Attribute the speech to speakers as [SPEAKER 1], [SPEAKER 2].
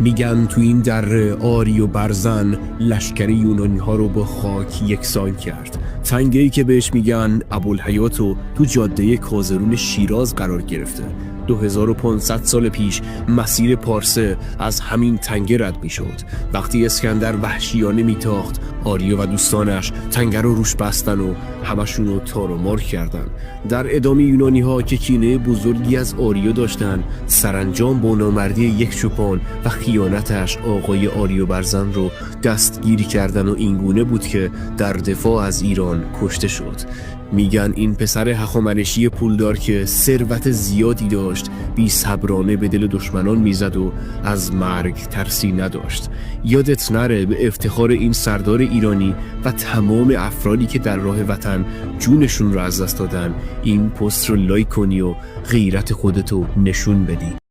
[SPEAKER 1] میگن تو این دره آری و برزن لشکر یونانی ها رو با خاک یکسان کرد. تنگه‌ای که بهش میگن ابوالحیاتو تو جاده کازرون شیراز قرار گرفته. 2500 سال پیش مسیر پارسه از همین تنگه رد میشد. وقتی اسکندر وحشیانه میتاخت، آریو و دوستانش تنگه رو روش بستن و همشونو تار و مار کردن. در ادامه یونانی ها که کینه بزرگی از آریو داشتن، سرانجام با نامردی یک چوپان و خیانتش آقای آریو برزن رو دستگیر کردن و اینگونه بود که در دفاع از ایران کشته شد. میگن این پسر هخامنشی پولدار که ثروت زیادی داشت، بی صبرانه به دل دشمنان میزد و از مرگ ترسی نداشت. یادت نره به افتخار این سردار ایرانی و تمام افرادی که در راه وطن جونشون رو از دست دادن این پست رو لایک کنی و غیرت خودتو نشون بدی.